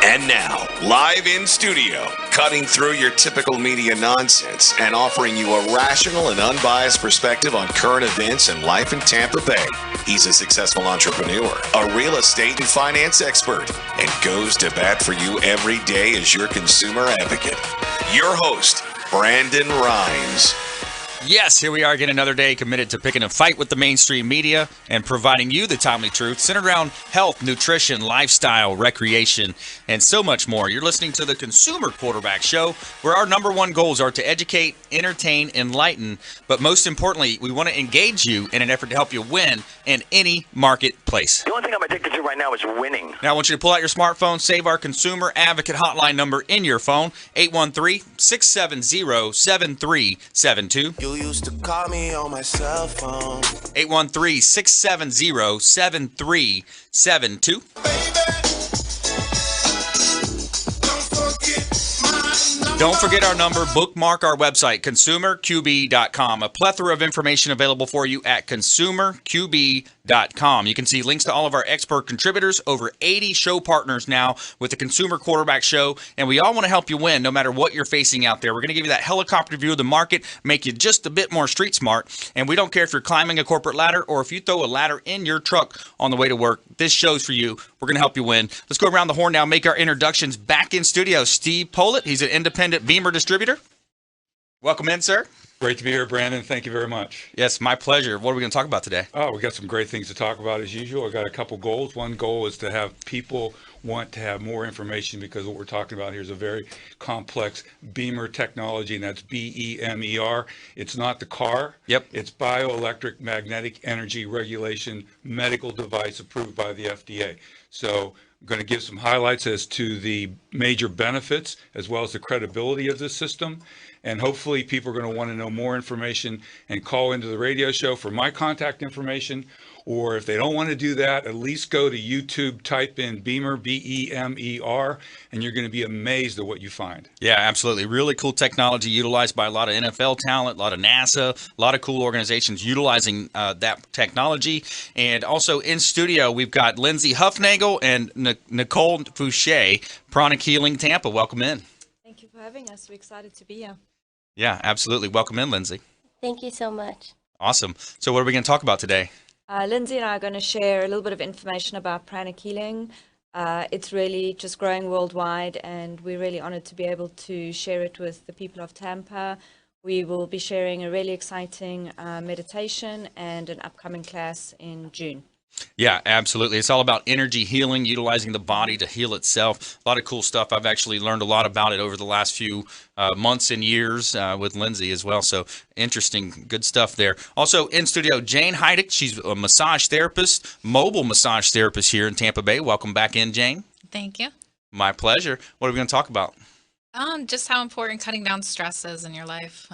And now, live in studio, cutting through your typical media nonsense and offering you a rational and unbiased perspective on current events and life in Tampa Bay. He's a successful entrepreneur, a real estate and finance expert, and goes to bat for you every day as your consumer advocate. Your host, Brandon Rhymes. Yes, here we are again another day committed to picking a fight with the mainstream media and providing you the timely truth centered around health, nutrition, lifestyle, recreation, and so much more. You're listening to the Consumer Quarterback Show, where our number one goals are to educate, entertain, enlighten, but most importantly, we want to engage you in an effort to help you win in any marketplace. The only thing I'm addicted to right now is winning. Now I want you to pull out your smartphone, save our Consumer Advocate hotline number in your phone, 813-670-7372. You used to call me on my cell phone. 813-670-7372. Don't forget our number. Bookmark our website, consumerqb.com. A plethora of information available for you at consumerqb.com. You can see links to all of our expert contributors, over 80 show partners now with the Consumer Quarterback Show, and we all want to help you win no matter what you're facing out there. We're going to give you that helicopter view of the market, make you just a bit more street smart, and we don't care if you're climbing a corporate ladder or if you throw a ladder in your truck on the way to work. This show's for you. We're going to help you win. Let's go around the horn now, make our introductions. Back in studio, Steve Pohlit. He's an independent BEMER distributor. Welcome in, sir. Great to be here, Brandon. Thank you very much. Yes, my pleasure. What are we going to talk about today? Oh, we got some great things to talk about as usual. I got a couple goals. One goal is to have people want to have more information, because what we're talking about here is a very complex BEMER technology, and that's BEMER. It's not the car. Yep. It's bioelectric magnetic energy regulation medical device approved by the FDA. So I'm going to give some highlights as to the major benefits as well as the credibility of this system. And hopefully people are going to want to know more information and call into the radio show for my contact information. Or if they don't want to do that, at least go to YouTube, type in BEMER, B-E-M-E-R, and you're going to be amazed at what you find. Yeah, absolutely. Really cool technology utilized by a lot of NFL talent, a lot of NASA, a lot of cool organizations utilizing that technology. And also in studio, we've got Lindsay Hufnagel and Nicole Fouche, Pranic Healing Tampa. Welcome in. Thank you for having us. We're excited to be here. Yeah, absolutely. Welcome in, Lindsay. Thank you so much. Awesome. So what are we going to talk about today? Lindsay and I are going to share a little bit of information about Pranic Healing. It's really just growing worldwide, and we're really honored to be able to share it with the people of Tampa. We will be sharing a really exciting meditation and an upcoming class in June. Yeah, absolutely. It's all about energy healing, utilizing the body to heal itself. A lot of cool stuff. I've actually learned a lot about it over the last few months and years with Lindsay as well. So interesting, good stuff there. Also in studio, Jayne Hyduk. She's a massage therapist, mobile massage therapist here in Tampa Bay. Welcome back in, Jayne. Thank you. My pleasure. What are we going to talk about? Just how important cutting down stress is in your life.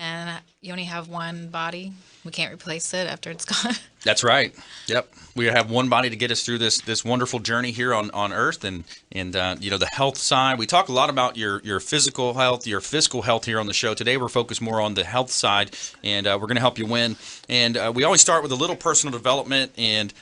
And you only have one body. We can't replace it after it's gone. That's right. Yep. We have one body to get us through this wonderful journey here on Earth, and you know, the health side. We talk a lot about your physical health, your fiscal health here on the show. Today we're focused more on the health side, and we're going to help you win. And we always start with a little personal development, and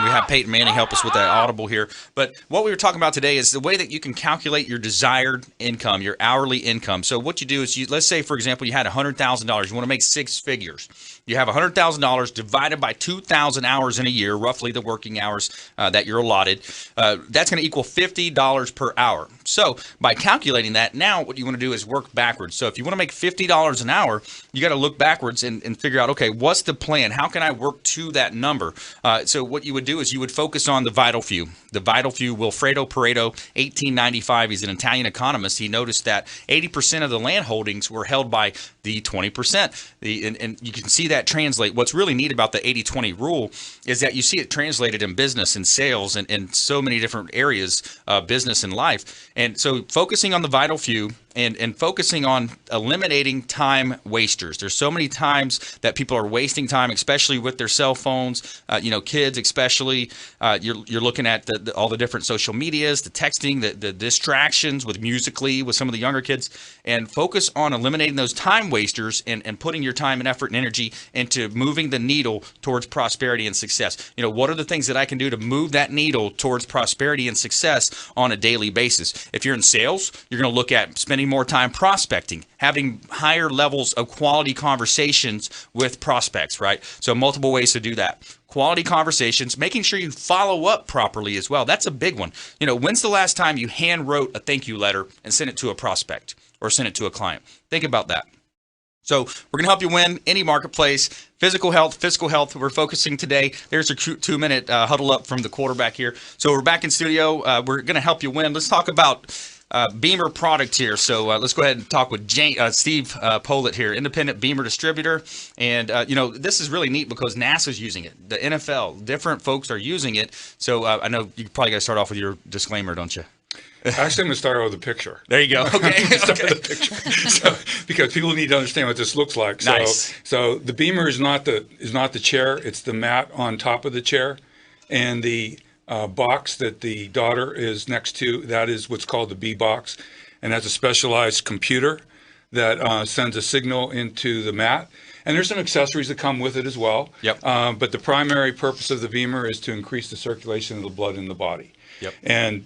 we have Peyton Manning help us with that audible here. But what we were talking about today is the way that you can calculate your desired income, your hourly income. So what you do is, let's say, for example, you had $100,000. You want to make six figures. You have $100,000 divided by 2,000 hours in a year, roughly the working hours that you're allotted. That's going to equal $50 per hour. So by calculating that, now what you want to do is work backwards. So if you want to make $50 an hour, you got to look backwards and figure out, okay, what's the plan? How can I work to that number? So what you would do is you would focus on the vital few. The vital few, Wilfredo Pareto, 1895. He's an Italian economist. He noticed that 80% of the land holdings were held by the 20%. And you can see that translate. What's really neat about the 80-20 rule is that you see it translated in business and sales and in so many different areas of business and life. And so focusing on the vital few and focusing on eliminating time wasters. There's so many times that people are wasting time, especially with their cell phones, kids especially. You're looking at all the different social medias, the texting, the distractions with Musical.ly with some of the younger kids, and focus on eliminating those time wasters and putting your time and effort and energy into moving the needle towards prosperity and success. You know, what are the things that I can do to move that needle towards prosperity and success on a daily basis? If you're in sales, you're going to look at spending more time prospecting, having higher levels of quality conversations with prospects, right? So multiple ways to do that. Quality conversations, making sure you follow up properly as well. That's a big one. You know, when's the last time you hand wrote a thank you letter and sent it to a prospect or sent it to a client? Think about that. So we're going to help you win any marketplace. Physical health. We're focusing today. There's a 2-minute huddle up from the quarterback here. So we're back in studio. We're going to help you win. Let's talk about BEMER product here. So let's go ahead and talk with Steve Pohlit here, independent BEMER distributor. And, you know, this is really neat because NASA's using it. The NFL, different folks are using it. So I know you probably got to start off with your disclaimer, don't you? Actually, I'm going to start out with a picture. There you go. Okay. Start with a picture. So, because people need to understand what this looks like. So, Nice. So the BEMER is not the chair. It's the mat on top of the chair, and the box that the daughter is next to. That is what's called the B box, and that's a specialized computer that sends a signal into the mat. And there's some accessories that come with it as well. Yep. But the primary purpose of the BEMER is to increase the circulation of the blood in the body. Yep. And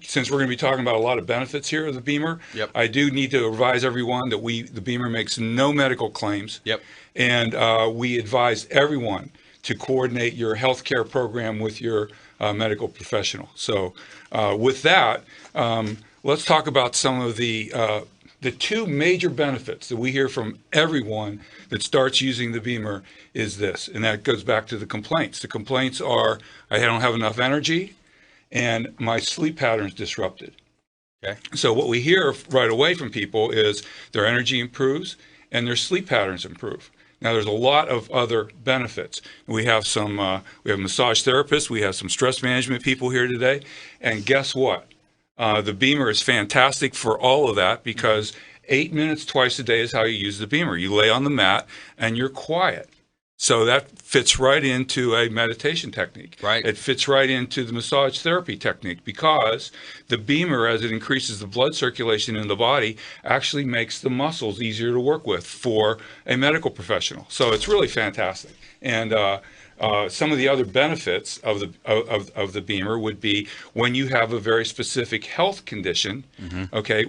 since we're going to be talking about a lot of benefits here of the BEMER, Yep. I do need to advise everyone that the BEMER makes no medical claims. Yep. And we advise everyone to coordinate your healthcare program with your medical professional. So with that, let's talk about some of the two major benefits that we hear from everyone that starts using the BEMER is this, and that goes back to the complaints. The complaints are, I don't have enough energy, and my sleep pattern's disrupted. Okay. So what we hear right away from people is their energy improves and their sleep patterns improve. Now, there's a lot of other benefits. We have massage therapists, we have some stress management people here today, and guess what? The BEMER is fantastic for all of that because 8 minutes twice a day is how you use the BEMER. You lay on the mat and you're quiet. So that fits right into a meditation technique. Right. It fits right into the massage therapy technique because the BEMER, as it increases the blood circulation in the body, actually makes the muscles easier to work with for a medical professional. So it's really fantastic. And some of the other benefits of the BEMER would be when you have a very specific health condition, okay,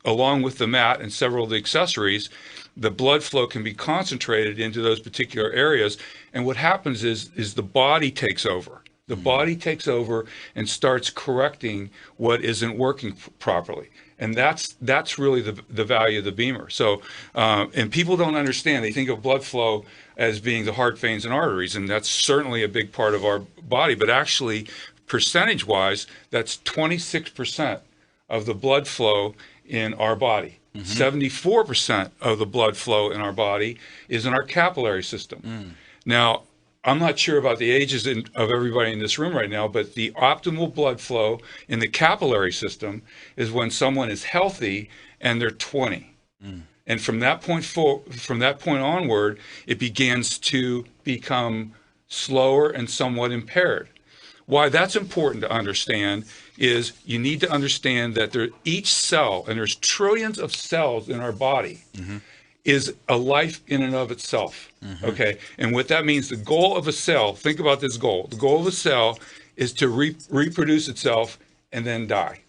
along with the mat and several of the accessories, the blood flow can be concentrated into those particular areas. And what happens is the body takes over. The body takes over and starts correcting what isn't working properly. And that's really the value of the BEMER. So, and people don't understand. They think of blood flow as being the heart, veins, and arteries, and that's certainly a big part of our body. But actually, percentage-wise, that's 26% of the blood flow in our body. 74% of the blood flow in our body is in our capillary system. Now, I'm not sure about the ages of everybody in this room right now, but the optimal blood flow in the capillary system is when someone is healthy and they're 20. And from that point onward, it begins to become slower and somewhat impaired. Why that's important to understand is you need to understand that each cell, and there's trillions of cells in our body, is a life in and of itself. Okay, and what that means, the goal of a cell, think about this goal. The goal of a cell is to reproduce itself and then die.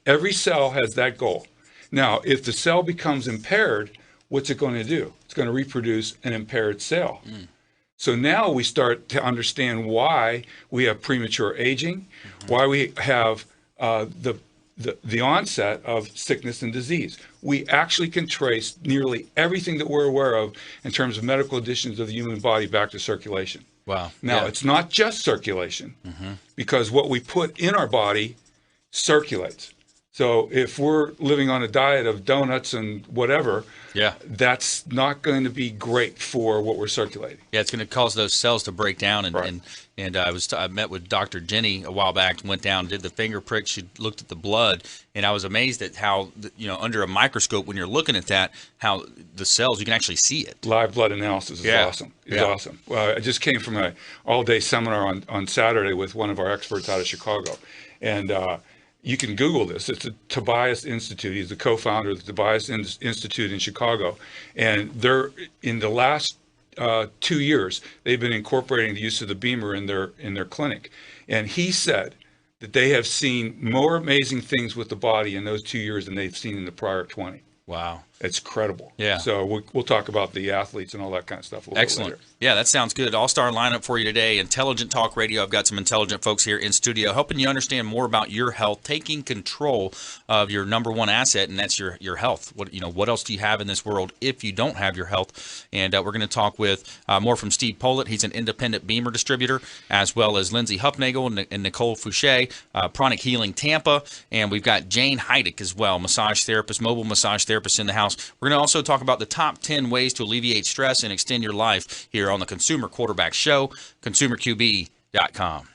Every cell has that goal. Now, if the cell becomes impaired, what's it going to do? It's going to reproduce an impaired cell. So now we start to understand why we have premature aging, why we have the onset of sickness and disease. We actually can trace nearly everything that we're aware of in terms of medical conditions of the human body back to circulation. Wow. Now, Yeah. it's not just circulation, because what we put in our body circulates. So if we're living on a diet of donuts and whatever, Yeah. that's not going to be great for what we're circulating. Yeah, it's going to cause those cells to break down. And Right. I met with Dr. Jenny a while back, went down, did the finger prick. She looked at the blood, and I was amazed at how, under a microscope, when you're looking at that, how the cells, you can actually see it. Live blood analysis is Yeah. awesome. It's Yeah. awesome. I just came from an all-day seminar on Saturday with one of our experts out of Chicago, and You can Google this. It's the Tobias Institute. He's the co-founder of the Tobias Institute in Chicago. And they're, in the last 2 years, they've been incorporating the use of the BEMER in their clinic. And he said that they have seen more amazing things with the body in those 2 years than they've seen in the prior 20. Wow. It's credible. Yeah. So we'll talk about the athletes and all that kind of stuff a little Excellent. bit later. Yeah, that sounds good. All-star lineup for you today. Intelligent Talk Radio. I've got some intelligent folks here in studio helping you understand more about your health, taking control of your number one asset, and that's your health. What else do you have in this world if you don't have your health? And we're going to talk with more from Steve Pohlit. He's an independent BEMER distributor, as well as Lindsay Hufnagel and Nicole Fouche, Pranic Healing Tampa, and we've got Jayne Hyduk as well, massage therapist, mobile massage therapist in the house. We're going to also talk about the top 10 ways to alleviate stress and extend your life here on the Consumer Quarterback Show, consumerqb.com.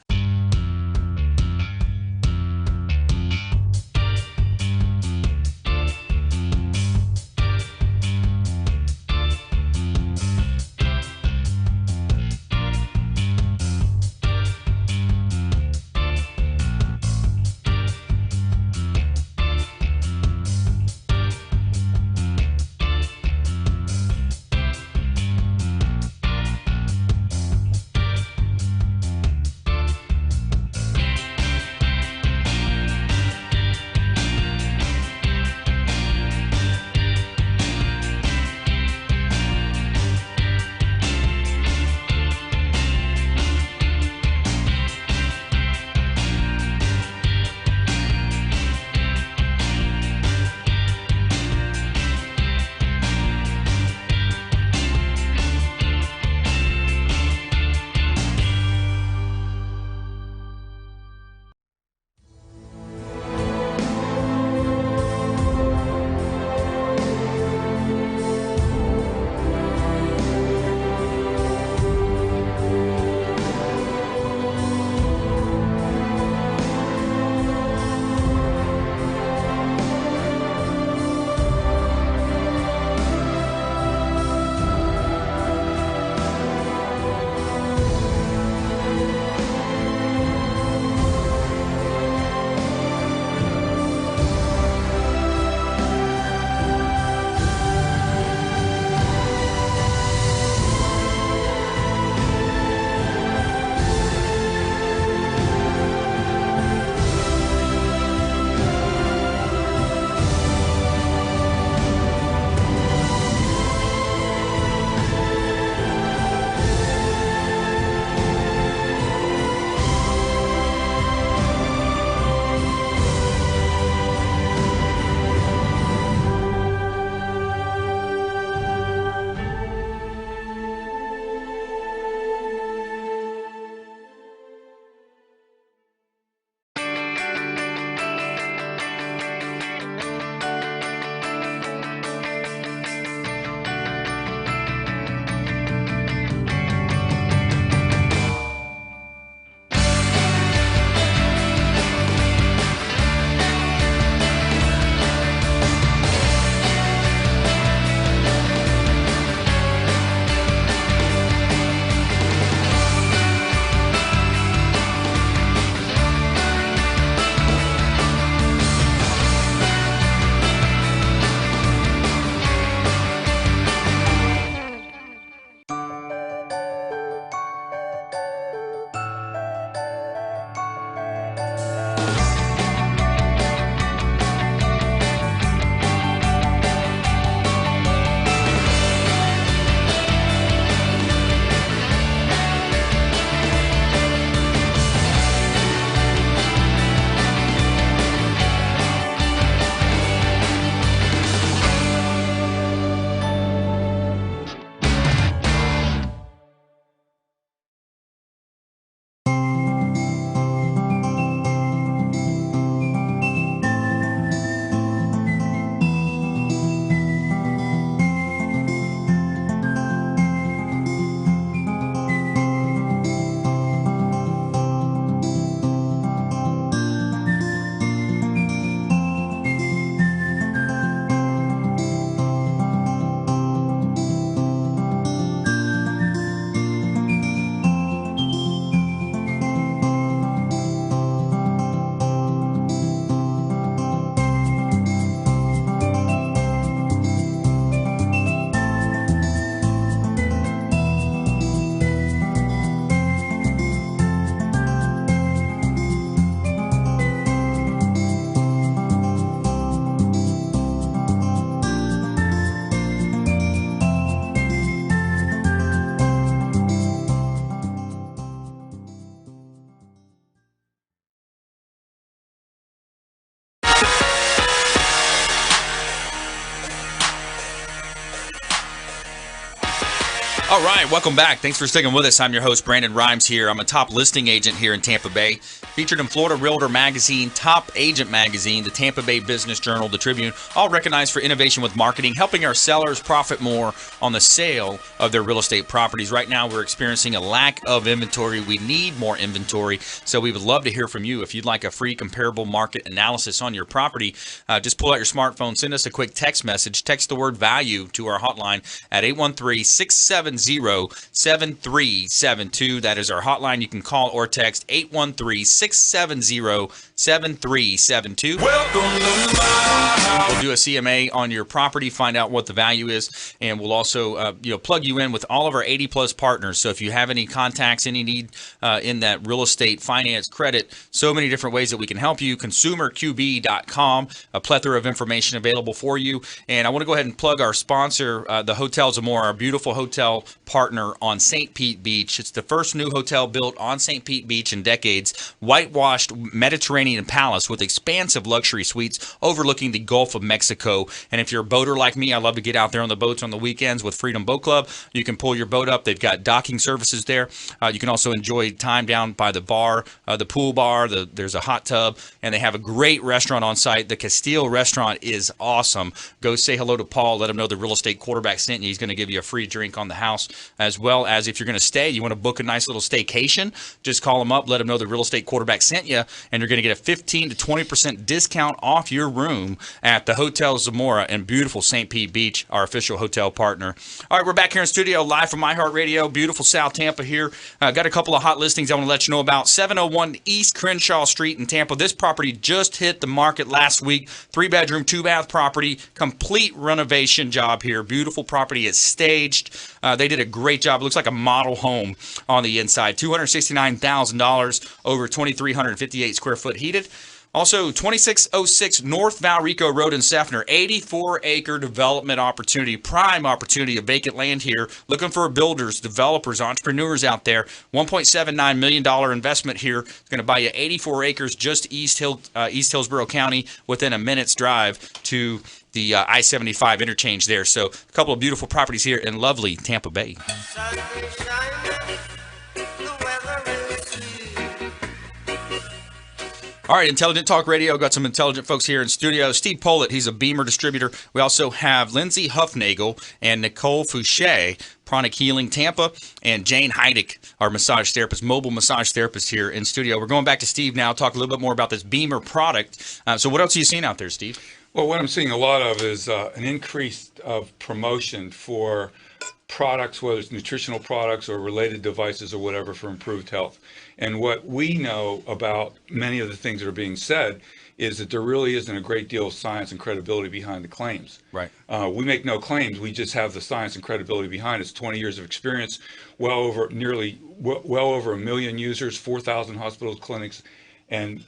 All right, welcome back. Thanks for sticking with us. I'm your host, Brandon Rhymes here. I'm a top listing agent here in Tampa Bay. Featured in Florida Realtor Magazine, Top Agent Magazine, the Tampa Bay Business Journal, the Tribune, all recognized for innovation with marketing, helping our sellers profit more on the sale of their real estate properties. Right now, we're experiencing a lack of inventory. We need more inventory, so we would love to hear from you. If you'd like a free comparable market analysis on your property, just pull out your smartphone, send us a quick text message, text the word value to our hotline at 813-670-7372. That is our hotline. You can call or text 813-670-7372. We'll do a CMA on your property, find out what the value is, and we'll also plug you in with all of our 80-plus partners. So if you have any contacts, any need in that real estate, finance, credit, so many different ways that we can help you. ConsumerQB.com, a plethora of information available for you. And I want to go ahead and plug our sponsor, the Hotel Zamora, our beautiful hotel partner on St. Pete Beach. It's the first new hotel built on St. Pete Beach in decades. Whitewashed Mediterranean palace with expansive luxury suites overlooking the Gulf of Mexico. And if you're a boater like me, I love to get out there on the boats on the weekends with Freedom Boat Club. You can pull your boat up. They've got docking services there. You can also enjoy time down by the bar, the pool bar. There's a hot tub, and they have a great restaurant on site. The Castile restaurant is awesome. Go say hello to Paul. Let him know the real estate quarterback sent you. He's going to give you a free drink on the house, as well as if you're going to stay, you want to book a nice little staycation, just call him up. Let him know the real estate quarterback sent you, and you're going to get a 15 to 20% discount off your room at the Hotel Zamora in beautiful St. Pete Beach, our official hotel partner. All right, we're back here in studio live from iHeartRadio, beautiful South Tampa here. Got a couple of hot listings I want to let you know about. 701 East Crenshaw Street in Tampa. This property just hit the market last week. 3-bedroom, 2-bath property, complete renovation job here. Beautiful property. It's staged. They did a great job. It looks like a model home on the inside. $269,000, over 2,358 square foot heated. Also, 2606 North Valrico Road in Seffner, 84-acre development opportunity, prime opportunity of vacant land here. Looking for builders, developers, entrepreneurs out there. $1.79 million investment here. It's going to buy you 84 acres just East Hillsborough County, within a minute's drive to the I-75 interchange there. So a couple of beautiful properties here in lovely Tampa Bay. All right, Intelligent Talk Radio. Got some intelligent folks here in studio. Steve Pohlit, he's a BEMER distributor. We also have Lindsay Hufnagel and Nicole Fouche, Pranic Healing Tampa, and Jayne Hyduk, our massage therapist, mobile massage therapist here in studio. We're going back to Steve now, talk a little bit more about this BEMER product. So what else are you seeing out there, Steve? Well, what I'm seeing a lot of is an increase of promotion for products, whether it's nutritional products or related devices or whatever, for improved health. And what we know about many of the things that are being said is that there really isn't a great deal of science and credibility behind the claims. Right. We make no claims. We just have the science and credibility behind it. It's 20 years of experience, well over 1 million users, 4,000 hospitals, clinics, and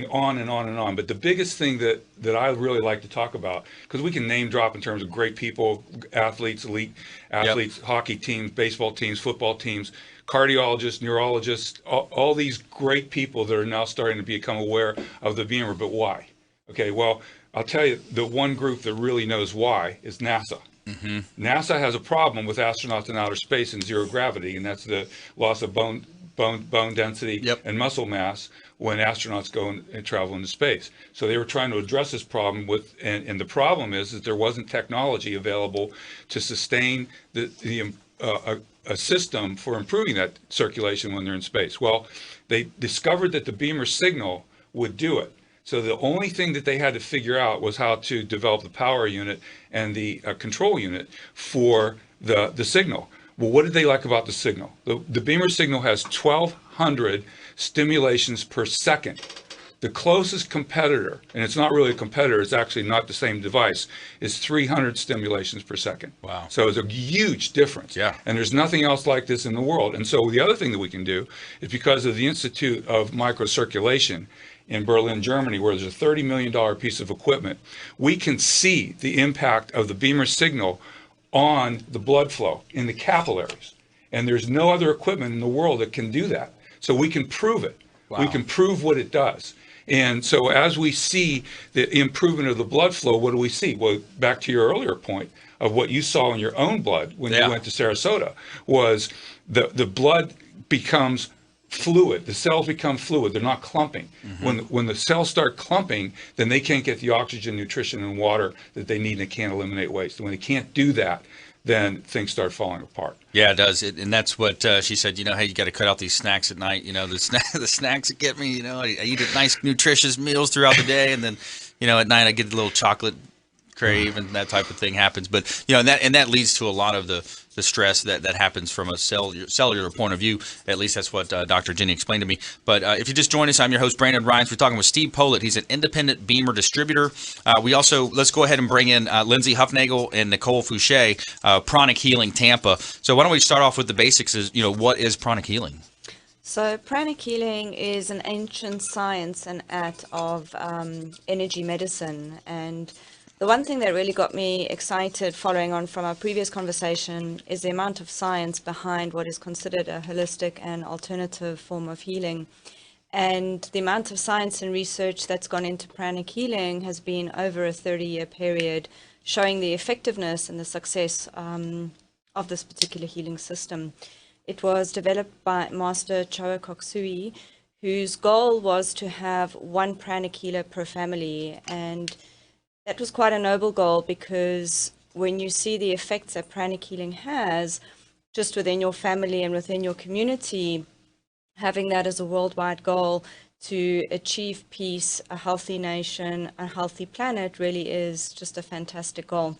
on and on and on. But the biggest thing that I really like to talk about, because we can name drop in terms of great people, athletes, elite athletes, yep, hockey teams, baseball teams, football teams, cardiologists, neurologists, all these great people that are now starting to become aware of the BEMER. But why? Okay, well, I'll tell you, the one group that really knows why is NASA. Mm-hmm. NASA has a problem with astronauts in outer space and zero gravity, and that's the loss of bone density, yep, and muscle mass when astronauts go and travel into space. So they were trying to address this problem and the problem is that there wasn't technology available to sustain a system for improving that circulation when they're in space. Well, they discovered that the BEMER signal would do it. So the only thing that they had to figure out was how to develop the power unit and the control unit for the signal. Well, what did they like about the signal? The BEMER signal has 1,200 stimulations per second. The closest competitor, and it's not really a competitor, it's actually not the same device, is 300 stimulations per second. Wow. So it's a huge difference. Yeah. And there's nothing else like this in the world. And so the other thing that we can do is, because of the Institute of Microcirculation in Berlin, Germany, where there's a $30 million piece of equipment, we can see the impact of the BEMER signal on the blood flow in the capillaries. And there's no other equipment in the world that can do that. So we can prove it. Wow. We can prove what it does. And so as we see the improvement of the blood flow, what do we see? Well, back to your earlier point, of what you saw in your own blood when Yeah. you went to Sarasota was the blood becomes fluid. The cells become fluid. They're not clumping. When the cells start clumping, then they can't get the oxygen, nutrition, and water that they need, and they can't eliminate waste. And when they can't do that, then things start falling apart. Yeah, it does. And that's what she said, hey, you got to cut out these snacks at night. The snacks that get me, I eat nice, nutritious meals throughout the day. And then, at night I get a little chocolate crave and that type of thing happens. But, and that leads to a lot of the stress that happens from a cellular point of view. At least that's what Dr. Jenny explained to me. But if you just joined us, I'm your host, Brandon Rhynes. We're talking with Steve Pohlit. He's an independent BEMER distributor. Let's go ahead and bring in Lindsay Hufnagel and Nicole Fouche, Pranic Healing Tampa. So why don't we start off with the basics is, what is Pranic Healing? So pranic healing is an ancient science and art of energy medicine. And the one thing that really got me excited following on from our previous conversation is the amount of science behind what is considered a holistic and alternative form of healing. And the amount of science and research that's gone into pranic healing has been over a 30-year period, showing the effectiveness and the success of this particular healing system. It was developed by Master Choa Koksui, whose goal was to have one pranic healer per family. And that was quite a noble goal, because when you see the effects that pranic healing has just within your family and within your community, having that as a worldwide goal to achieve peace, a healthy nation, a healthy planet really is just a fantastic goal.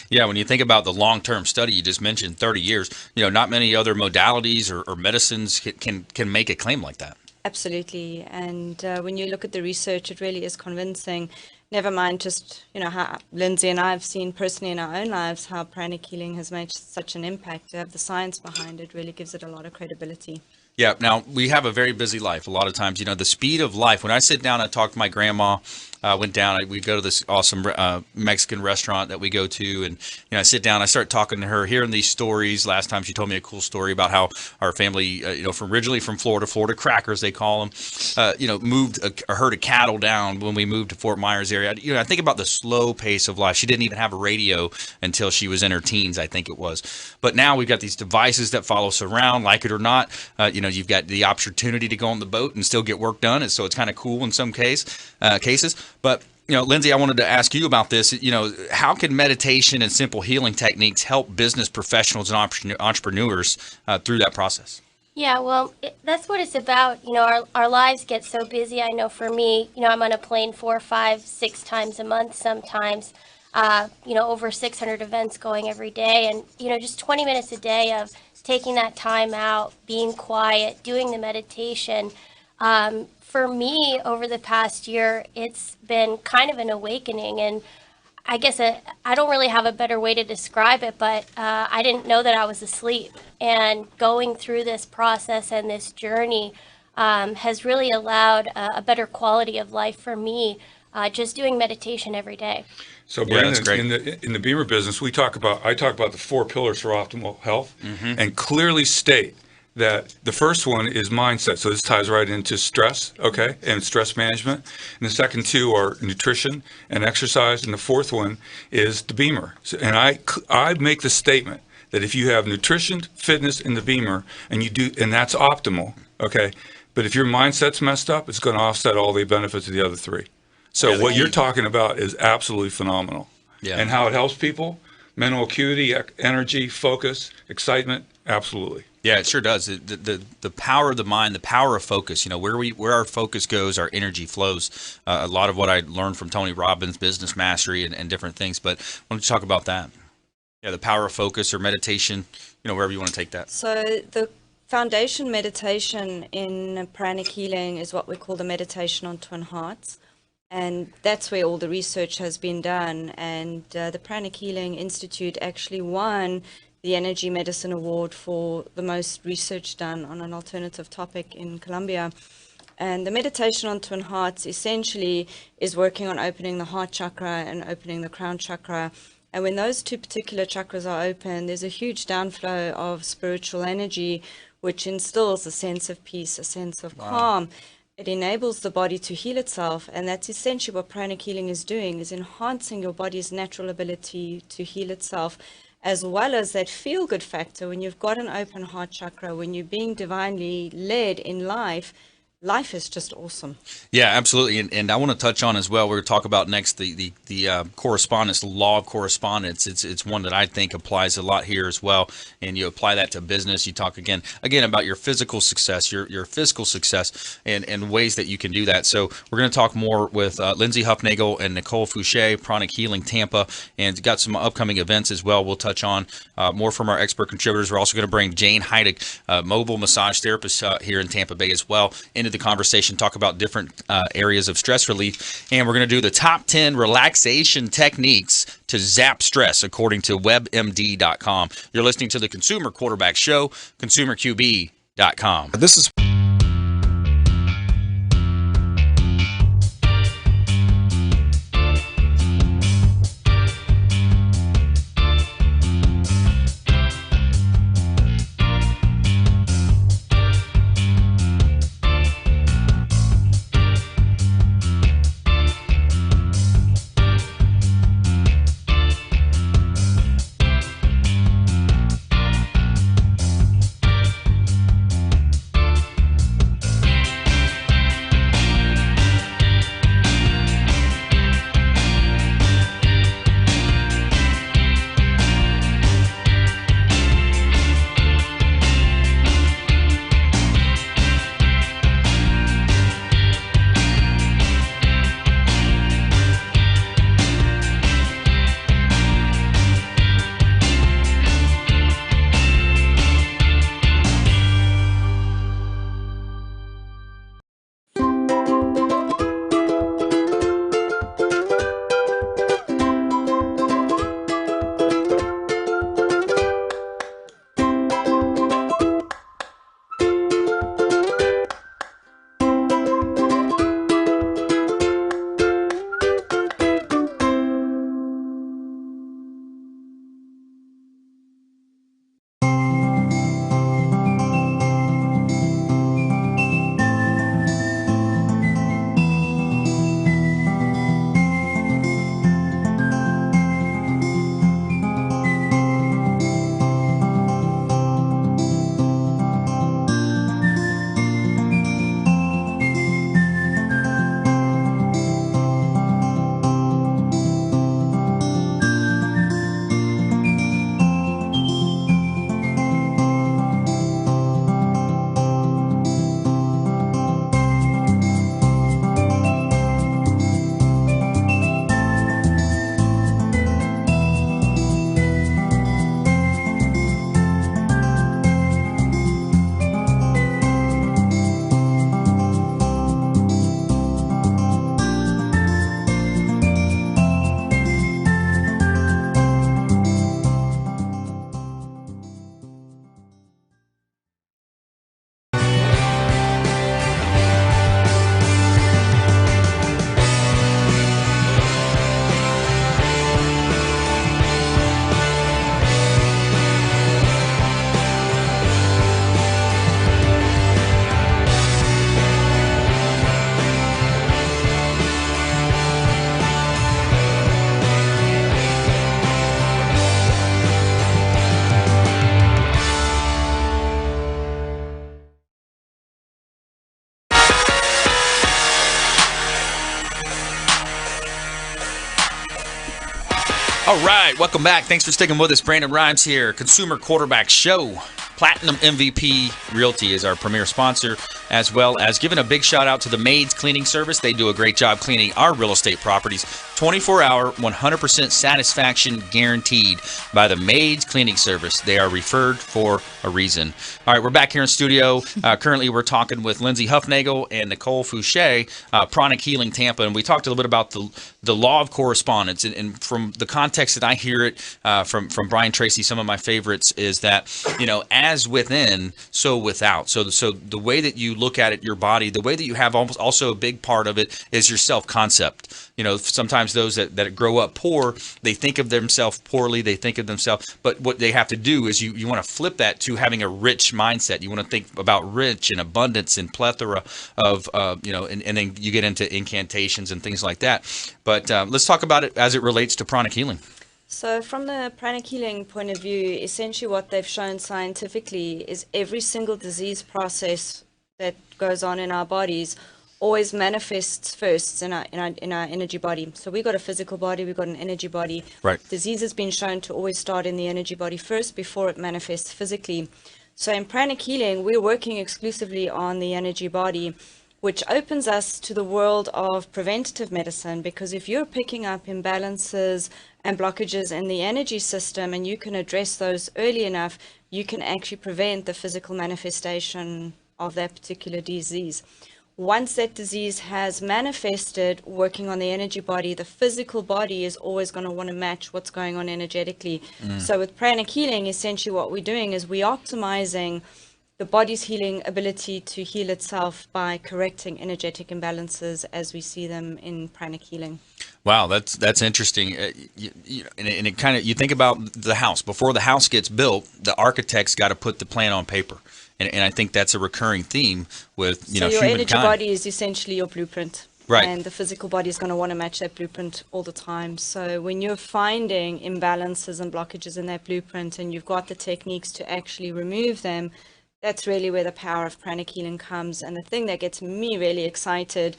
Yeah, when you think about the long-term study you just mentioned, 30 years, not many other modalities or medicines can make a claim like that. Absolutely. And when you look at the research, it really is convincing. Never mind just, how Lindsay and I have seen personally in our own lives how pranic healing has made such an impact. To have the science behind it really gives it a lot of credibility. Yeah. Now, we have a very busy life. A lot of times, the speed of life. When I sit down and talk to my grandma, went down, we go to this awesome Mexican restaurant that we go to. And, I sit down, I start talking to her, hearing these stories. Last time she told me a cool story about how our family, originally from Florida Crackers, they call them, moved a herd of cattle down when we moved to Fort Myers area. I think about the slow pace of life. She didn't even have a radio until she was in her teens, I think it was. But now we've got these devices that follow us around, like it or not. You've got the opportunity to go on the boat and still get work done. And so it's kind of cool in some cases. But, Lindsay, I wanted to ask you about this. How can meditation and simple healing techniques help business professionals and entrepreneurs through that process? Yeah, well, that's what it's about. Our lives get so busy. I know for me, I'm on a plane 4, 5, 6 times a month sometimes, over 600 events going every day. And, just 20 minutes a day of taking that time out, being quiet, doing the meditation. For me, over the past year, it's been kind of an awakening. And I guess I don't really have a better way to describe it, but I didn't know that I was asleep. And going through this process and this journey has really allowed a better quality of life for me, just doing meditation every day. So, Brandon, in the BEMER business, I talk about the 4 pillars for optimal health, and clearly state that the first one is mindset. So this ties right into stress, and stress management. And the second 2 are nutrition and exercise. And the fourth one is the BEMER. And I make the statement that if you have nutrition, fitness, and the BEMER, and that's optimal, but if your mindset's messed up, it's going to offset all the benefits of the other 3. So what you're talking about is absolutely phenomenal. Yeah. And how it helps people, mental acuity, energy, focus, excitement, absolutely. Yeah, it sure does. The power of the mind, the power of focus. Where our focus goes, our energy flows. A lot of what I learned from Tony Robbins, Business Mastery, and different things. But why don't you talk about that? Yeah, the power of focus or meditation. Wherever you want to take that. So the foundation meditation in pranic healing is what we call the meditation on twin hearts. And that's where all the research has been done. And the Pranic Healing Institute actually won the Energy Medicine Award for the most research done on an alternative topic in Colombia. And the meditation on twin hearts essentially is working on opening the heart chakra and opening the crown chakra. And when those 2 particular chakras are open, there's a huge downflow of spiritual energy, which instills a sense of peace, a sense of calm. it enables the body to heal itself, and that's essentially what pranic healing is doing, is enhancing your body's natural ability to heal itself, as well as that feel-good factor. When you've got an open heart chakra, when you're being divinely led in life, life is just awesome. Yeah, absolutely. And I want to touch on as well, we're going to talk about next the correspondence, the law of correspondence. It's one that I think applies a lot here as well. And you apply that to business. You talk again about your physical success, your physical success, and ways that you can do that. So we're going to talk more with Lindsay Hufnagel and Nicole Fouche, Pranic Healing Tampa, and got some upcoming events as well. We'll touch on more from our expert contributors. We're also going to bring Jayne Hyduk, mobile massage therapist here in Tampa Bay as well, into the conversation, talk about different areas of stress relief, and we're going to do the top 10 relaxation techniques to zap stress according to WebMD.com. You're listening to the Consumer Quarterback Show, ConsumerQB.com. This is All right, welcome back. Thanks for sticking with us. Brandon Rhymes here, Consumer Quarterback Show. Platinum MVP Realty is our premier sponsor, as well as giving a big shout out to the Maids Cleaning Service. They do a great job cleaning our real estate properties. 24-hour, 100% satisfaction guaranteed by the Maids Cleaning Service. They are referred for a reason. All right, we're back here in studio. Currently, we're talking with Lindsay Hufnagel and Nicole Fouche, Pranic Healing Tampa, and we talked a little bit about the law of correspondence. And from the context that I hear it from Brian Tracy, some of my favorites is that, as within, so without. So the way that you look at it, your body, the way that you have almost also a big part of it is your self-concept. You know, sometimes those that grow up poor, they think of themselves poorly, they think of themselves, but what they have to do is you want to flip that to having a rich mindset. You want to think about rich and abundance and plethora of, and then you get into incantations and things like that. But let's talk about it as it relates to pranic healing. So from the pranic healing point of view, essentially what they've shown scientifically is every single disease process that goes on in our bodies always manifests first in our energy body. So we've got a physical body, we've got an energy body. Right. Disease has been shown to always start in the energy body first before it manifests physically. So in pranic healing, we're working exclusively on the energy body, which opens us to the world of preventative medicine, because if you're picking up imbalances and blockages in the energy system and you can address those early enough, you can actually prevent the physical manifestation of that particular disease. Once that disease has manifested, working on the energy body, the physical body is always going to want to match what's going on energetically. So with pranic healing, essentially what we're doing is we're optimizing the body's healing ability to heal itself by correcting energetic imbalances as we see them in pranic healing. Wow, that's interesting. And it kind of, you think about the house. Before the house gets built, the architect's got to put the plan on paper. And I think that's a recurring theme with, your humankind. energy body is essentially your blueprint. Right. And the physical body is going to want to match that blueprint all the time. So when you're finding imbalances and blockages in that blueprint and you've got the techniques to actually remove them, that's really where the power of pranic healing comes. And the thing that gets me really excited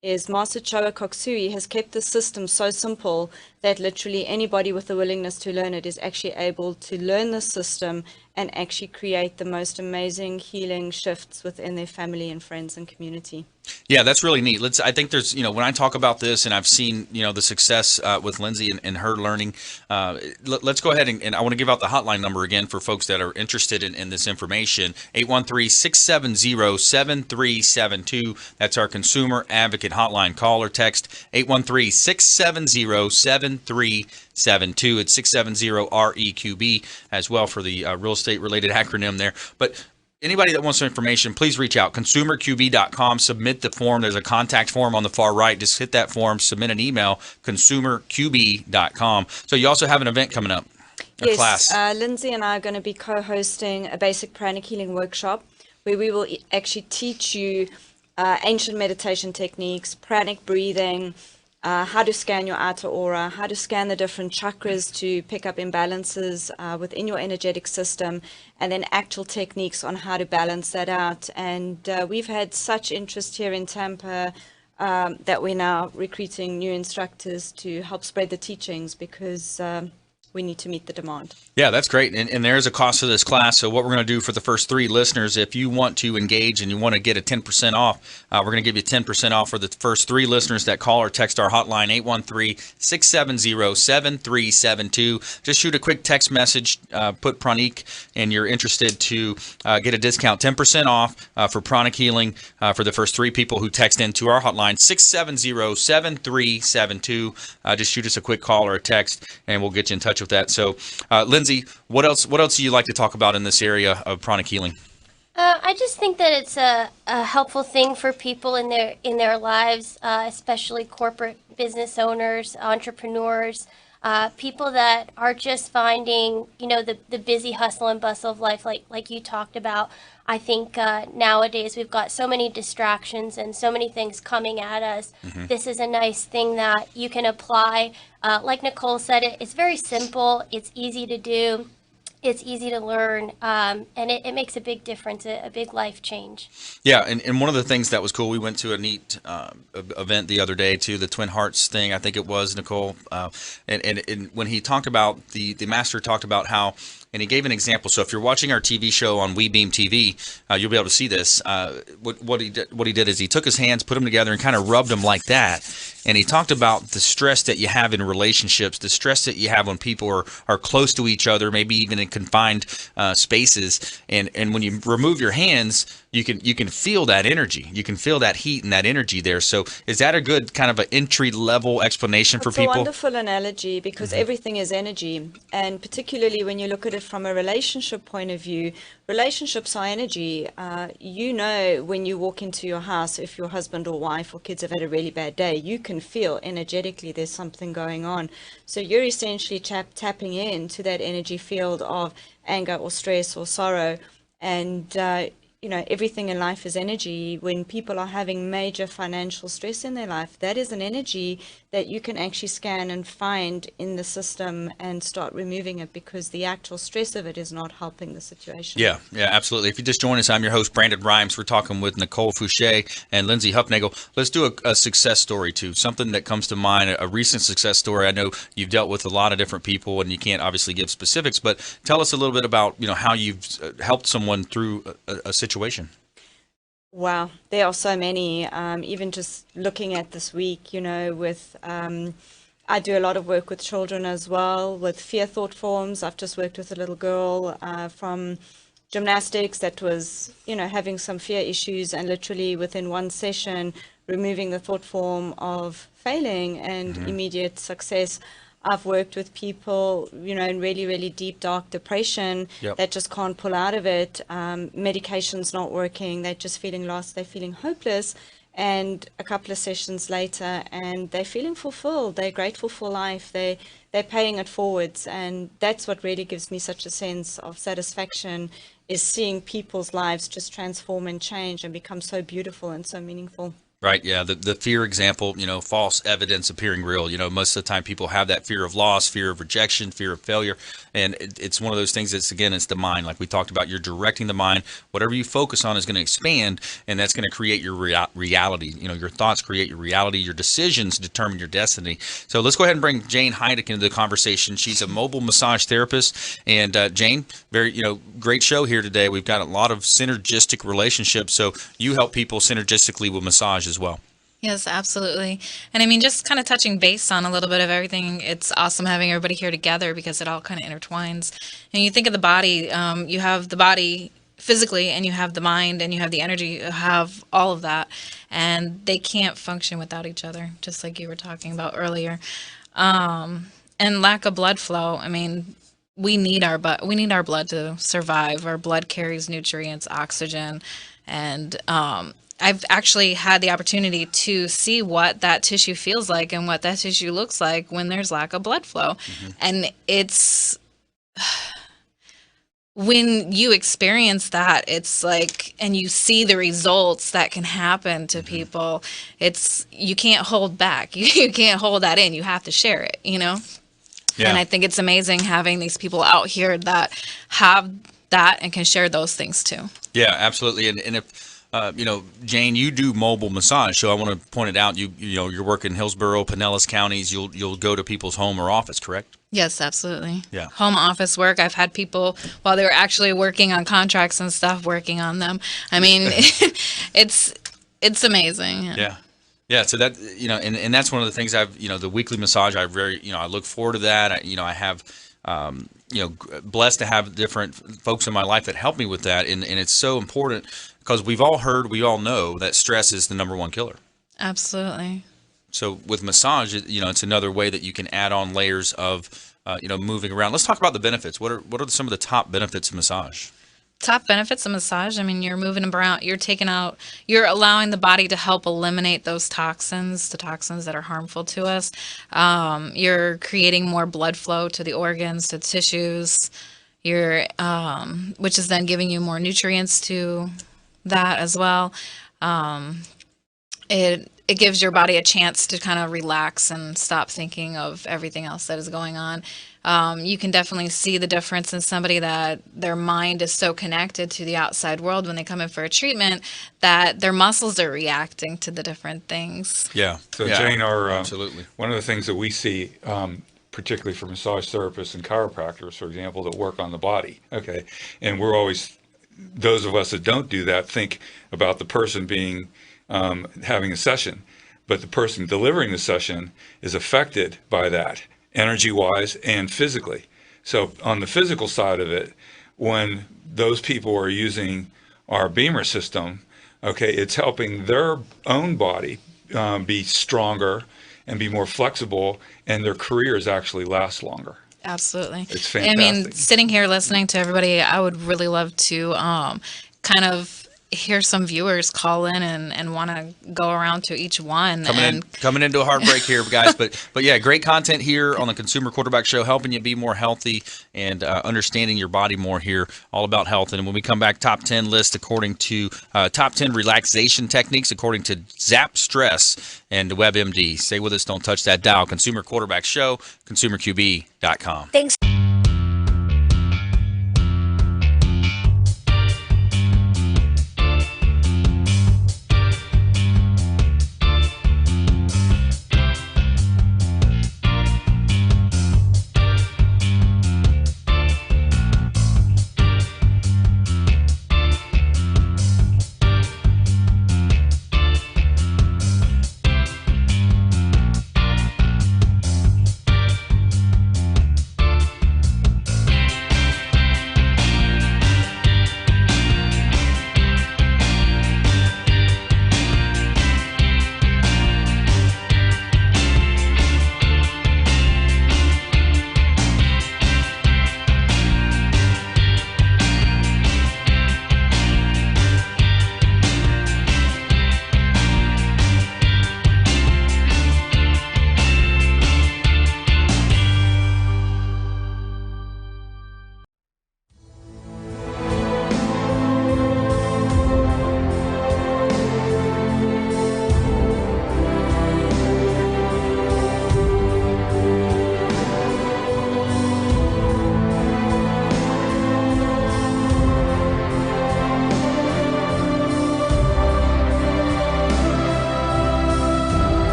is Master Choa Koksui has kept the system so simple that literally anybody with the willingness to learn it is actually able to learn the system and actually create the most amazing healing shifts within their family and friends and community. Yeah, that's really neat. I think there's, when I talk about this and I've seen, the success with Lindsay and her learning, let's go ahead and I want to give out the hotline number again for folks that are interested in this information, 813-670-7372. That's our consumer advocate hotline. Call or text 813-670-7372. It's 670-REQB as well for the real estate related acronym there. But anybody that wants some information, please reach out. ConsumerQB.com. Submit the form. There's a contact form on the far right. Just hit that form. Submit an email. ConsumerQB.com. So you also have an event coming up, a class. Lindsay and I are going to be co-hosting a basic pranic healing workshop where we will actually teach you ancient meditation techniques, pranic breathing, how to scan your outer aura, how to scan the different chakras to pick up imbalances within your energetic system, and then actual techniques on how to balance that out. And we've had such interest here in Tampa that we're now recruiting new instructors to help spread the teachings because we need to meet the demand. Yeah, that's great. And there's a cost to this class. So what we're going to do for the first 3 listeners, if you want to engage and you want to get a 10% off, we're going to give you 10% off for the first 3 listeners that call or text our hotline, 813-670-7372. Just shoot a quick text message, put Pranic, and you're interested to get a discount, 10% off for pranic healing for the first 3 people who text into our hotline, 670-7372. Just shoot us a quick call or a text, and we'll get you in touch with that. So, Lindsay, what else do you like to talk about in this area of pranic healing? I just think that it's a helpful thing for people in their lives, especially corporate business owners, entrepreneurs, people that are just finding, the busy hustle and bustle of life, like you talked about. I think nowadays we've got so many distractions and so many things coming at us. Mm-hmm. This is a nice thing that you can apply. Like Nicole said, it's very simple. It's easy to do. It's easy to learn, and it makes a big difference, a big life change. Yeah, and one of the things that was cool, we went to a neat event the other day, too, the Twin Hearts thing, I think it was, Nicole, and when he talked about, the master talked about how, and he gave an example. So if you're watching our TV show on WeBeam TV, you'll be able to see this. What he did is he took his hands, put them together, and kind of rubbed them like that. And he talked about the stress that you have in relationships, the stress that you have when people are close to each other, maybe even in confined spaces. And when you remove your hands, you can feel that energy. You can feel that heat and that energy there. So is that a good kind of an entry level explanation for people? It's a wonderful analogy because everything is energy, and particularly when you look at it from a relationship point of view, relationships are energy. You know, when you walk into your house, if your husband or wife or kids have had a really bad day, you can feel energetically there's something going on. So you're essentially tapping into that energy field of anger or stress or sorrow. And, you know, everything in life is energy. When people are having major financial stress in their life, that is an energy that you can actually scan and find in the system and start removing it, because the actual stress of it is not helping the situation. Yeah, absolutely. If you just joined us, I'm your host, Brandon Rhymes. We're talking with Nicole Fouche and Lindsay Hufnagel. Let's do a success story, too, something that comes to mind, a recent success story. I know you've dealt with a lot of different people, and you can't obviously give specifics, but tell us a little bit about, you know, how you've helped someone through a situation. Wow, there are so many. Even just looking at this week, you know, with I do a lot of work with children as well, with fear thought forms. I've just worked with a little girl from gymnastics that was, you know, having some fear issues, and literally within one session, removing the thought form of failing and immediate success. I've worked with people, you know, in really, really deep, dark depression that just can't pull out of it. Medication's not working. They're just feeling lost. They're feeling hopeless. And a couple of sessions later, and they're feeling fulfilled. They're grateful for life. They're paying it forwards. And that's what really gives me such a sense of satisfaction, is seeing people's lives just transform and change and become so beautiful and so meaningful. Right, yeah, the fear example, you know, false evidence appearing real. You know, most of the time people have that fear of loss, fear of rejection, fear of failure, and it's one of those things that's, again, it's the mind. Like we talked about, you're directing the mind. Whatever you focus on is going to expand, and that's going to create your reality. You know, your thoughts create your reality. Your decisions determine your destiny. So let's go ahead and bring Jayne Hyduk into the conversation. She's a mobile massage therapist, and Jayne, very, you know, great show here today. We've got a lot of synergistic relationships, so you help people synergistically with massage as well. Yes, absolutely. And I mean, just kind of touching base on a little bit of everything, it's awesome having everybody here together because it all kind of intertwines. And you think of the body, you have the body physically, and you have the mind, and you have the energy, you have all of that. And they can't function without each other, just like you were talking about earlier. And lack of blood flow, I mean, we need our blood to survive. Our blood carries nutrients, oxygen, and I've actually had the opportunity to see what that tissue feels like and what that tissue looks like when there's lack of blood flow. And it's, when you experience that, it's like, and you see the results that can happen to people, it's, you can't hold back. You can't hold that in. You have to share it, you know? Yeah. And I think it's amazing having these people out here that have that and can share those things too. Yeah, absolutely. And if, you know, Jayne, you do mobile massage, so I want to point it out. You know, you're working Hillsborough, Pinellas counties. You'll go to people's home or office, correct? Yes, absolutely. Yeah. Home office work. I've had people, while they were actually working on contracts and stuff, working on them. I mean, it's amazing. Yeah. Yeah, so that, you know, and that's one of the things I've, you know, the weekly massage, I very, you know, I look forward to that. I have, you know, blessed to have different folks in my life that help me with that. And it's so important because we all know that stress is the number one killer. Absolutely. So with massage, you know, it's another way that you can add on layers of, you know, moving around. Let's talk about the benefits. What are some of the top benefits of massage? Top benefits of massage, I mean, you're moving around, you're allowing the body to help eliminate those toxins, the toxins that are harmful to us. You're creating more blood flow to the organs, to the tissues, which is then giving you more nutrients to that as well. It gives your body a chance to kind of relax and stop thinking of everything else that is going on. You can definitely see the difference in somebody that their mind is so connected to the outside world when they come in for a treatment that their muscles are reacting to the different things. Yeah. So yeah, Jayne, absolutely. One of the things that we see, particularly for massage therapists and chiropractors, for example, that work on the body. Okay. And we're always, those of us that don't do that, think about the person being having a session, but the person delivering the session is affected by that, energy-wise and physically. So on the physical side of it, when those people are using our BEMER system, okay, it's helping their own body be stronger and be more flexible, and their careers actually last longer. Absolutely. It's I mean, fantastic. sitting here listening to everybody, I would really love to kind of hear some viewers call in and want to go around to each one. Coming into a hard break here, guys. But yeah, great content here on the Consumer Quarterback Show, helping you be more healthy and understanding your body more here, all about health. And when we come back, top 10 list according to top 10 relaxation techniques according to Zap Stress and WebMD. Stay with us. Don't touch that dial. Consumer Quarterback Show, consumerqb.com. Thanks.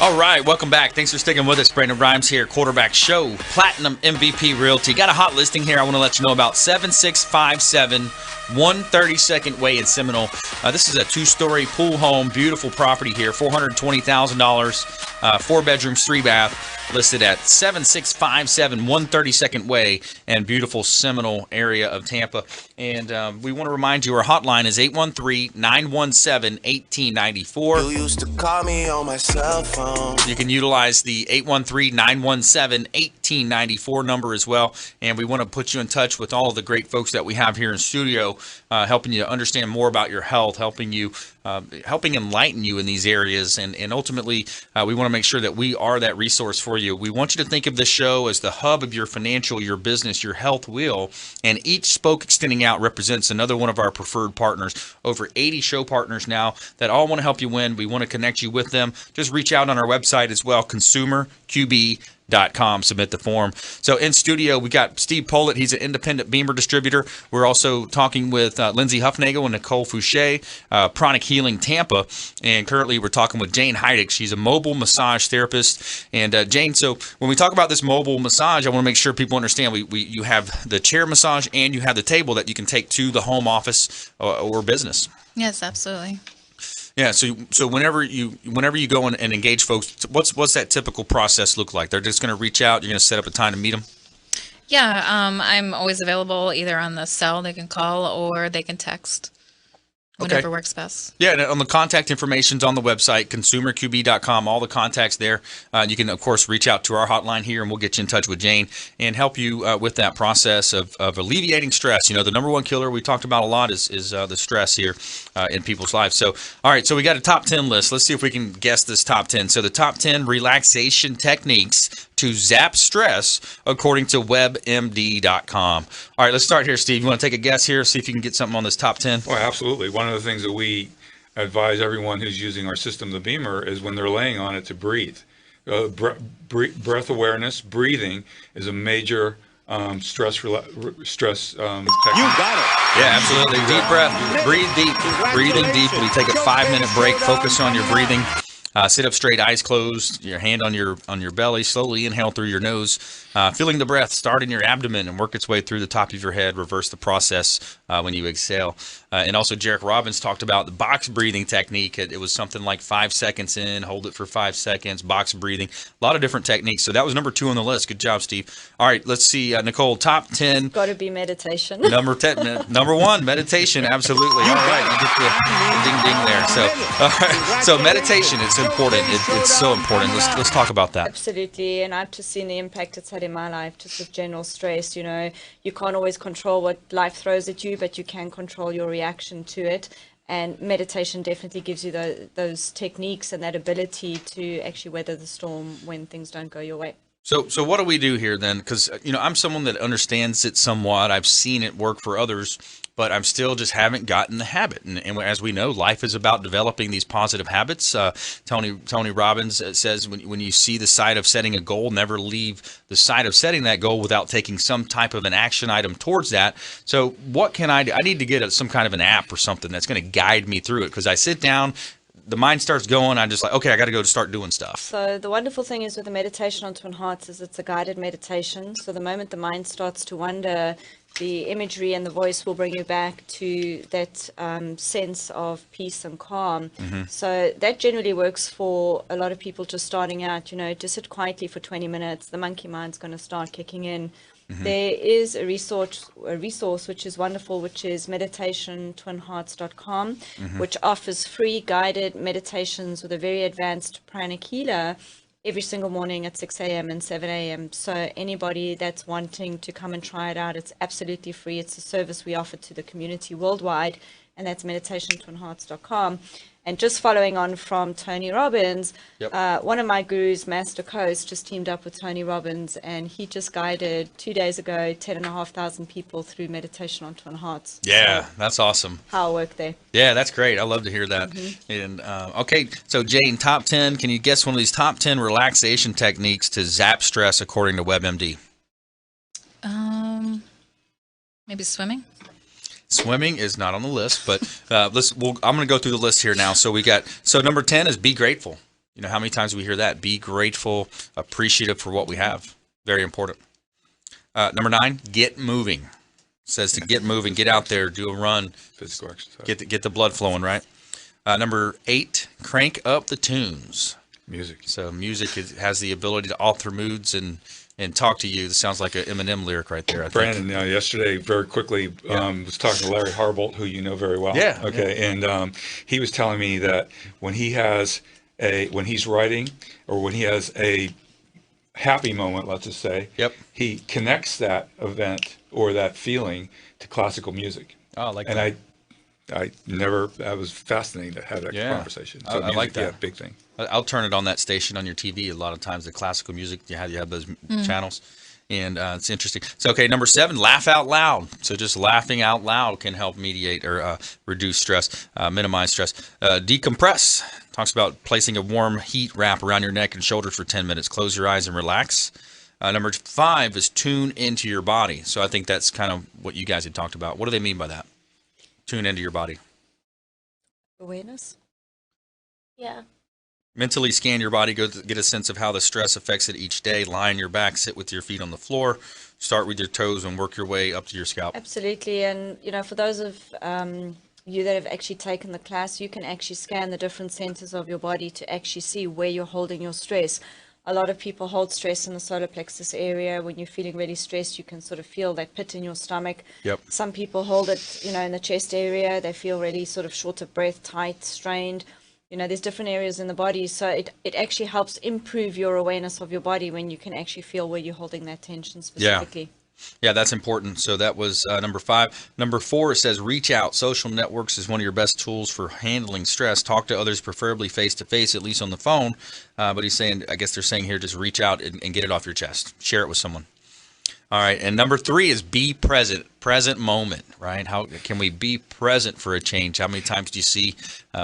All right, welcome back. Thanks for sticking with us. Brandon Rhymes here, Quarterback Show, Platinum MVP Realty. Got a hot listing here I want to let you know about. 7657 132nd Way in Seminole. This is a two-story pool home, beautiful property here, $420,000, 4 bedrooms, 3 bath. Listed at 7657 132nd Way and beautiful Seminole area of Tampa. And we want to remind you our hotline is 813-917-1894. You used to call me on my cell phone. You can utilize the 813-917-1894 number as well. And we want to put you in touch with all of the great folks that we have here in studio show, helping you understand more about your health, helping enlighten you in these areas. And ultimately, we want to make sure that we are that resource for you. We want you to think of this show as the hub of your financial, your business, your health wheel. And each spoke extending out represents another one of our preferred partners. Over 80 show partners now that all want to help you win. We want to connect you with them. Just reach out on our website as well, consumerqb.com. Submit the form. So in studio, we got Steve Pohlit. He's an independent BEMER distributor. We're also talking with Lindsay Hufnagel and Nicole Fouche, Pranic Healing Tampa. And currently we're talking with Jayne Hyduk. She's a mobile massage therapist. And Jayne, so when we talk about this mobile massage, I want to make sure people understand you have the chair massage and you have the table that you can take to the home office or business. Yes, absolutely. Yeah, so whenever you go and engage folks, what's that typical process look like? They're just going to reach out. You're going to set up a time to meet them. Yeah, I'm always available either on the cell. They can call or they can text. Whatever works best. Yeah, and on the contact information's on the website, consumerqb.com, all the contacts there. You can, of course, reach out to our hotline here, and we'll get you in touch with Jayne and help you with that process of alleviating stress. You know, the number one killer we talked about a lot is the stress here in people's lives. So, all right, so we got a top 10 list. Let's see if we can guess this top 10. So the top 10 relaxation techniques to zap stress, according to WebMD.com. All right, let's start here, Steve. You want to take a guess here, see if you can get something on this top 10? Well, absolutely. One of the things that we advise everyone who's using our system, the BEMER, is when they're laying on it to breathe. Breath awareness, breathing is a major stress technique. You got it. Yeah, absolutely. Deep breath. Breathe deep. Breathing deeply. Take a 5-minute break. Focus on your breathing. Sit up straight, eyes closed, your hand on your belly. Slowly inhale through your nose, feeling the breath start in your abdomen and work its way through the top of your head. Reverse the process when you exhale. And also, Jairek Robbins talked about the box breathing technique. It was something like 5 seconds in, hold it for 5 seconds, box breathing. A lot of different techniques. So that was number 2 on the list. Good job, Steve. All right, let's see, Nicole. Top 10. Got to be meditation. Number 1, meditation. Absolutely. All right, you get the ding ding there. So, all right. So meditation is important. It's so important. Let's talk about that. Absolutely, and I've just seen the impact it's had in my life, just with general stress. You know, you can't always control what life throws at you, but you can control your reaction to it. And meditation definitely gives you those techniques and that ability to actually weather the storm when things don't go your way. So what do we do here then? Because, you know, I'm someone that understands it somewhat. I've seen it work for others, but I'm still just haven't gotten the habit. And as we know, life is about developing these positive habits. Tony Robbins says when you see the sight of setting a goal, never leave the sight of setting that goal without taking some type of an action item towards that. So what can I do? I need to get some kind of an app or something that's going to guide me through it, because I sit down, the mind starts going, I'm just like, okay, I got to go to start doing stuff. So the wonderful thing is with the meditation on Twin Hearts is it's a guided meditation. So the moment the mind starts to wander, the imagery and the voice will bring you back to that sense of peace and calm. Mm-hmm. So that generally works for a lot of people just starting out. You know, just sit quietly for 20 minutes. The monkey mind's going to start kicking in. Mm-hmm. There is a resource which is wonderful, which is meditationtwinhearts.com, mm-hmm. which offers free guided meditations with a very advanced pranic healer every single morning at 6 a.m. and 7 a.m. So anybody that's wanting to come and try it out, it's absolutely free. It's a service we offer to the community worldwide, and that's meditationtwinhearts.com. And just following on from Tony Robbins, Yep. One of my gurus, Master Coast, just teamed up with Tony Robbins, and he just guided 2 days ago 10,500 people through meditation on Twin Hearts. Yeah, So that's awesome. how it worked there. Yeah, that's great. I love to hear that. Mm-hmm. And okay, so Jayne, top 10. Can you guess one of these top 10 relaxation techniques to zap stress according to WebMD? Maybe swimming. Swimming is not on the list, but I'm going to go through the list here now. So number 10 is be grateful. You know, how many times do we hear that? Be grateful, appreciative for what we have. Very important. Number 9, get moving. It says to get moving, get out there, do a run. Physical exercise. Get the blood flowing, right? Number 8, crank up the tunes. Music. So music has the ability to alter moods and talk to you. This sounds like an Eminem lyric right there, I think. Brandon, yesterday, very quickly, was talking to Larry Harbolt, who you know very well. Yeah. Okay, yeah. And he was telling me that when he's writing, or when he has a happy moment, let's just say, Yep. he connects that event or that feeling to classical music. Oh, I like And that. I was fascinating to have that conversation. So I like that. Yeah, big thing. I'll turn it on that station on your TV. A lot of times, the classical music, you have those channels, and it's interesting. So, okay, number 7, laugh out loud. So, just laughing out loud can help mediate or reduce stress, minimize stress. Decompress talks about placing a warm heat wrap around your neck and shoulders for 10 minutes. Close your eyes and relax. Number 5 is tune into your body. So, I think that's kind of what you guys had talked about. What do they mean by that? Tune into your body. Awareness. Yeah. Mentally scan your body, get a sense of how the stress affects it each day. Lie on your back, sit with your feet on the floor, start with your toes and work your way up to your scalp. Absolutely. And, for those of you that have actually taken the class, you can actually scan the different centers of your body to actually see where you're holding your stress. A lot of people hold stress in the solar plexus area. When you're feeling really stressed, you can sort of feel that pit in your stomach. Yep. Some people hold it, in the chest area. They feel really sort of short of breath, tight, strained. There's different areas in the body. So it actually helps improve your awareness of your body when you can actually feel where you're holding that tension specifically. Yeah, that's important. So that was number 5. Number 4, it says reach out. Social networks is one of your best tools for handling stress. Talk to others, preferably face-to-face, at least on the phone. But he's saying, I guess they're saying here, just reach out and get it off your chest. Share it with someone. All right, and number 3 is be present. Present moment, right? How can we be present for a change? How many times do you see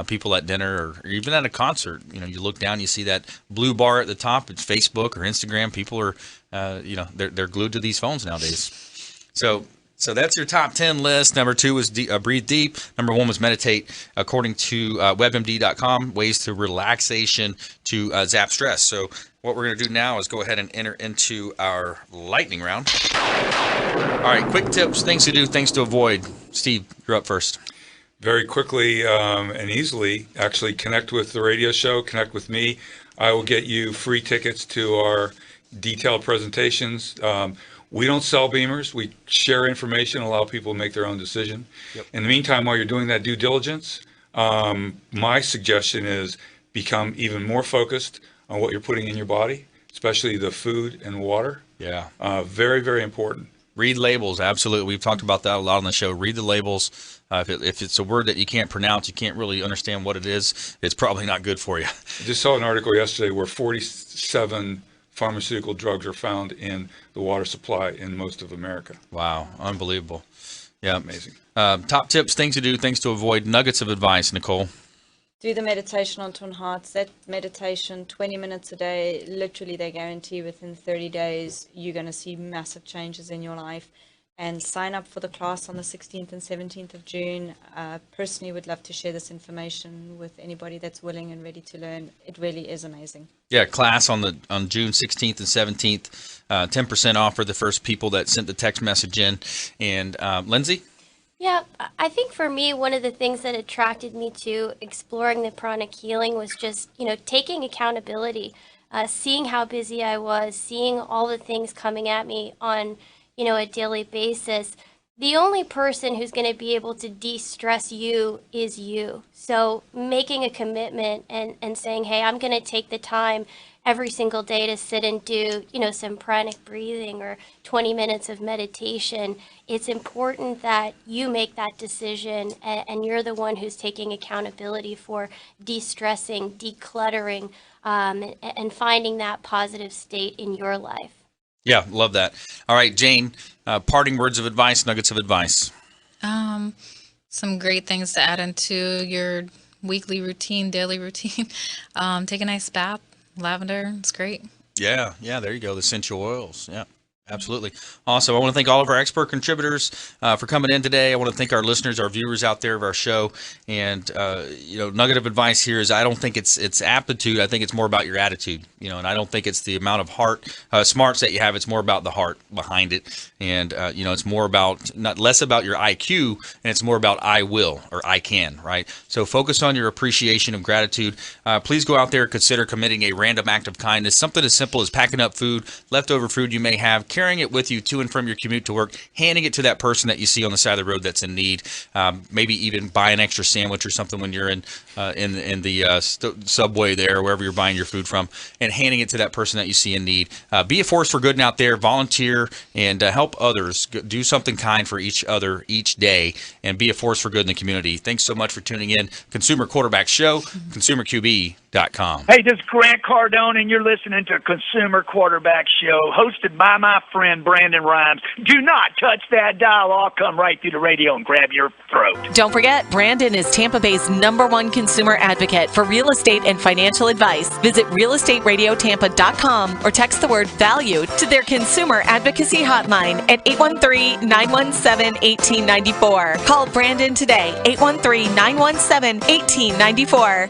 people at dinner or even at a concert? You look down, you see that blue bar at the top. It's Facebook or Instagram. People are, they're glued to these phones nowadays. So that's your top 10 list. Number 2 was breathe deep. Number 1 was meditate. According to webmd.com, ways to relaxation to zap stress. So what we're going to do now is go ahead and enter into our lightning round. All right, quick tips, things to do, things to avoid. Steve, you're up first. Very quickly and easily, actually connect with the radio show, connect with me. I will get you free tickets to our detailed presentations. We don't sell BEMERs. We share information, allow people to make their own decision. Yep. In the meantime, while you're doing that due diligence, my suggestion is become even more focused on what you're putting in your body, especially the food and water. Yeah. Very, very important. Read labels, absolutely. We've talked about that a lot on the show. Read the labels. If it's a word that you can't pronounce, you can't really understand what it is, it's probably not good for you. I just saw an article yesterday where 47 pharmaceutical drugs are found in the water supply in most of America. Wow, unbelievable. Yeah, amazing. Top tips, things to do, things to avoid, nuggets of advice, Nicole. Do the meditation on Twin Hearts. That meditation, 20 minutes a day, literally they guarantee within 30 days you're going to see massive changes in your life. And sign up for the class on the 16th and 17th of June. Personally would love to share this information with anybody that's willing and ready to learn. It really is amazing. Yeah, class on June 16th and 17th, 10% off for the first people that sent the text message in. And Lindsay? Yeah, I think for me, one of the things that attracted me to exploring the pranic healing was just, taking accountability, seeing how busy I was, seeing all the things coming at me on, a daily basis. The only person who's going to be able to de-stress you is you. So making a commitment and saying, hey, I'm going to take the time every single day to sit and do, some pranic breathing or 20 minutes of meditation. It's important that you make that decision and you're the one who's taking accountability for de-stressing, decluttering, and finding that positive state in your life. Yeah, love that. All right, Jayne, parting words of advice, nuggets of advice. Some great things to add into your weekly routine, daily routine. Take a nice bath. Lavender, it's great. Yeah, there you go. The essential oils. Yeah, absolutely. Awesome. I want to thank all of our expert contributors for coming in today. I want to thank our listeners, our viewers out there of our show. And, nugget of advice here is I don't think it's aptitude. I think it's more about your attitude, and I don't think it's the amount of smarts that you have. It's more about the heart behind it. And, it's more about less about your IQ and it's more about I will or I can, right? So focus on your appreciation of gratitude. Please go out there, consider committing a random act of kindness, something as simple as packing up food, leftover food you may have, carrying carrying it with you to and from your commute to work, handing it to that person that you see on the side of the road that's in need. Maybe even buy an extra sandwich or something when you're in the subway there, wherever you're buying your food from, and handing it to that person that you see in need. Be a force for good out there, volunteer, and help others. Do something kind for each other each day, and be a force for good in the community. Thanks so much for tuning in. Consumer Quarterback Show, consumerqb.com. Hey, this is Grant Cardone, and you're listening to Consumer Quarterback Show, hosted by my friend Brandon Rhymes. Do not touch that dial. I'll come right through the radio and grab your throat. Don't forget, Brandon is Tampa Bay's #1 consumer advocate for real estate and financial advice. Visit realestateradiotampa.com or text the word VALUE to their consumer advocacy hotline at 813-917-1894. Call Brandon today, 813-917-1894.